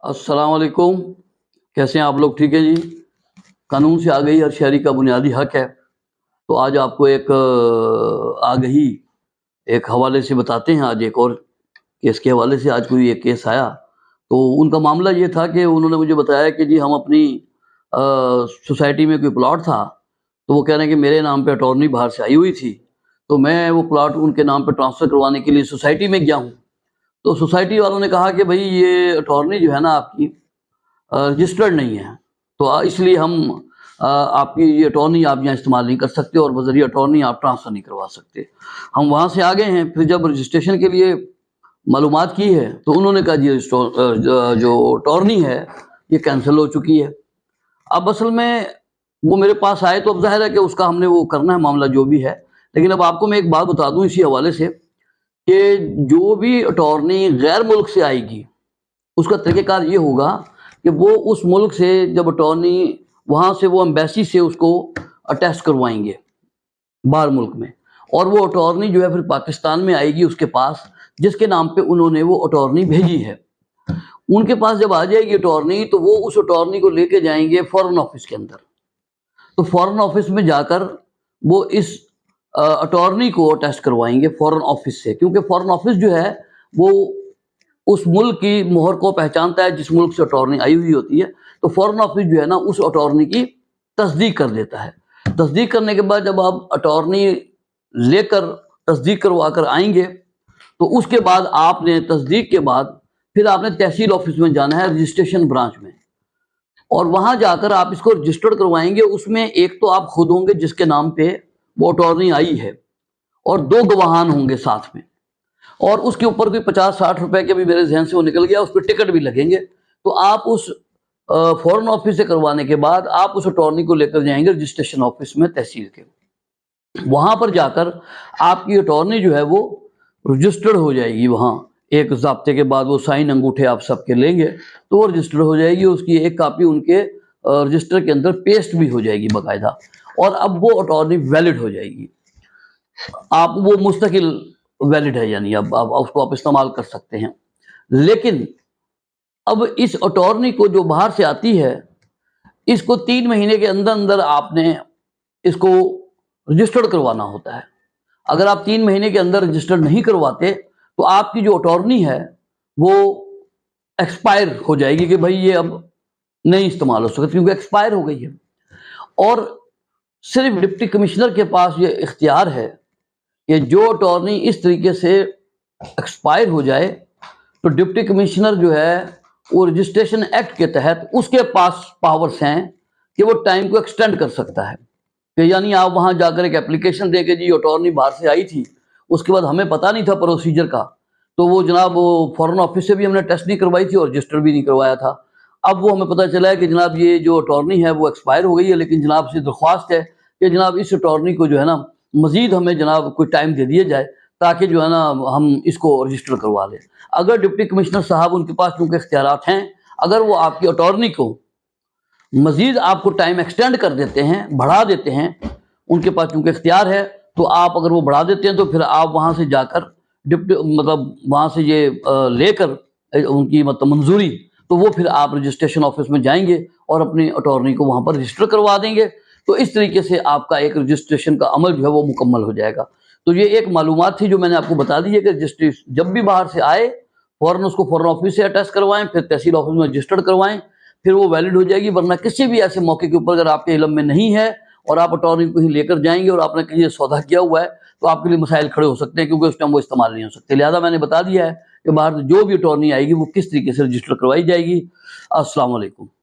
अस्सलाम वालेकुम। कैसे हैं आप लोग? ठीक है जी। कानून से आगाही हर शहरी का बुनियादी हक है। तो आज आपको एक आगाही एक हवाले से बताते हैं। आज एक और केस के हवाले से आज कोई एक केस आया, तो उनका मामला ये था कि उन्होंने मुझे बताया कि जी हम अपनी सोसाइटी में कोई प्लॉट था, तो वो कह रहे हैं कि मेरे नाम पे अटॉर्नी बाहर से आई हुई थी, तो मैं वो प्लॉट उनके नाम पे ट्रांसफ़र करवाने के लिए सोसाइटी में गया हूँ। तो सोसाइटी वालों ने कहा कि भई ये अटॉर्नी जो है ना आपकी रजिस्टर्ड नहीं है, तो इसलिए हम आपकी ये अटॉर्नी आप यहाँ इस्तेमाल नहीं कर सकते और बज़रिए अटॉर्नी आप ट्रांसफ़र नहीं करवा सकते। हम वहाँ से आ गए हैं, फिर जब रजिस्ट्रेशन के लिए मालूमात की है तो उन्होंने कहा जी जो अटॉर्नी है ये कैंसिल हो चुकी है। अब असल में वो मेरे पास आए तो अब ज़ाहिर है कि उसका हमने वो करना है मामला जो भी है। लेकिन अब आपको मैं एक बात बता दूँ इसी हवाले से कि जो भी अटॉर्नी गैर मुल्क से आएगी, उसका तरीक़ेकार ये होगा कि वो उस मुल्क से जब अटॉर्नी वहाँ से वो एम्बेसी से उसको अटेस्ट करवाएंगे बाहर मुल्क में, और वो अटॉर्नी जो है फिर पाकिस्तान में आएगी उसके पास जिसके नाम पे उन्होंने वो अटॉर्नी भेजी है। उनके पास जब आ जाएगी अटॉर्नी तो वो उस अटॉर्नी को लेके जाएंगे फॉरेन ऑफिस के अंदर। तो फॉरेन ऑफिस में जाकर वो इस अटॉर्नी को अटेस्ट करवाएंगे फॉरेन ऑफिस से, क्योंकि फॉरेन ऑफिस जो है वो उस मुल्क की मोहर को पहचानता है जिस मुल्क से अटॉर्नी आई हुई होती है। तो फॉरेन ऑफिस जो है ना उस अटॉर्नी की तस्दीक कर देता है। तस्दीक करने के बाद जब आप अटॉर्नी लेकर तस्दीक करवा कर आएंगे तो उसके बाद आपने तस्दीक के बाद फिर आपने तहसील ऑफिस में जाना है, रजिस्ट्रेशन ब्रांच में, और वहाँ जाकर आप इसको रजिस्टर्ड करवाएंगे। उसमें एक तो आप खुद होंगे जिसके नाम पे वो अटॉर्नी आई है, और 2 गवाहान होंगे साथ में, और उसके ऊपर कोई 50-60 रुपए के भी मेरे जहन से वो निकल गया, उस पर टिकट भी लगेंगे। तो आप उस फॉरेन ऑफिस से करवाने के बाद आप उस अटॉर्नी को लेकर जाएंगे रजिस्ट्रेशन ऑफिस में तहसील के। वहाँ पर जाकर आपकी अटॉर्नी जो है वो रजिस्टर्ड हो जाएगी। वहाँ एक ज़ाब्ते के बाद वो साइन अंगूठे आप सबके लेंगे तो वो रजिस्टर्ड हो जाएगी। उसकी एक कापी उनके रजिस्टर के अंदर पेस्ट भी हो जाएगी बाकायदा, और अब वो अटॉर्नी वैलिड हो जाएगी। आप वो मुस्तकिल वैलिड है, यानी अब उसको आप इस्तेमाल कर सकते हैं। लेकिन अब इस अटॉर्नी को जो बाहर से आती है, इसको 3 महीने के अंदर अंदर आपने इसको रजिस्टर्ड करवाना होता है। अगर आप 3 महीने के अंदर रजिस्टर्ड नहीं करवाते तो आपकी जो अटॉर्नी है वो एक्सपायर हो जाएगी कि भाई ये अब नहीं इस्तेमाल हो सकती, क्योंकि एक्सपायर हो गई है। और सिर्फ डिप्टी कमिश्नर के पास ये इख्तियार है कि जो अटॉर्नी इस तरीके से एक्सपायर हो जाए तो डिप्टी कमिश्नर जो है वो रजिस्ट्रेशन एक्ट के तहत उसके पास पावर्स हैं कि वो टाइम को एक्सटेंड कर सकता है। कि यानी आप वहाँ जाकर एक एप्लीकेशन दे के जी अटॉर्नी बाहर से आई थी, उसके बाद हमें पता नहीं था प्रोसीजर का, तो वो जनाब वो फॉरेन ऑफिस से भी हमने टेस्ट नहीं करवाई थी और रजिस्टर भी नहीं करवाया था। अब वो हमें पता चला है कि जनाब ये जो अटॉर्नी है वो एक्सपायर हो गई है, लेकिन जनाब से दरख्वास्त है कि जनाब इस अटॉर्नी को जो है ना मज़ीद हमें जनाब कोई टाइम दे दिया जाए ताकि जो है ना हम इसको रजिस्टर करवा लें। अगर डिप्टी कमिश्नर साहब उनके पास चूँकि इख्तियारात हैं, अगर वो आपकी अटॉर्नी को मज़ीद आपको टाइम एक्सटेंड कर देते हैं, बढ़ा देते हैं, उनके पास चूँकि इख्तियार है, तो आप अगर वो बढ़ा देते हैं तो फिर आप वहाँ से जाकर मतलब वहाँ से ये लेकर उनकी मतलब मंजूरी, तो वो फिर आप रजिस्ट्रेशन ऑफिस में जाएंगे और अपनी अटॉर्नी को वहाँ पर रजिस्टर करवा देंगे। तो इस तरीके से आपका एक रजिस्ट्रेशन का अमल जो है वो मुकम्मल हो जाएगा। तो ये एक मालूमात थी जो मैंने आपको बता दी है कि रजिस्ट्रेशन जब भी बाहर से आए फ़ौरन उसको फॉरेन ऑफिस से अटैच करवाएं, फिर तहसील ऑफिस में रजिस्टर्ड करवाएं, फिर वो वैलिड हो जाएगी। वरना किसी भी ऐसे मौके के ऊपर अगर आपके इल्म में नहीं है और आप अटॉर्नी को ही लेकर जाएंगे और आपने कहीं सौदा किया हुआ है तो आपके लिए मसाइल खड़े हो सकते हैं, क्योंकि उस टाइम वो इस्तेमाल नहीं हो सकते। लिहाजा मैंने बता दिया है कि बाहर जो भी अटॉर्नी आएगी वो किस तरीके से रजिस्टर करवाई जाएगी। अस्सलाम वालेकुम।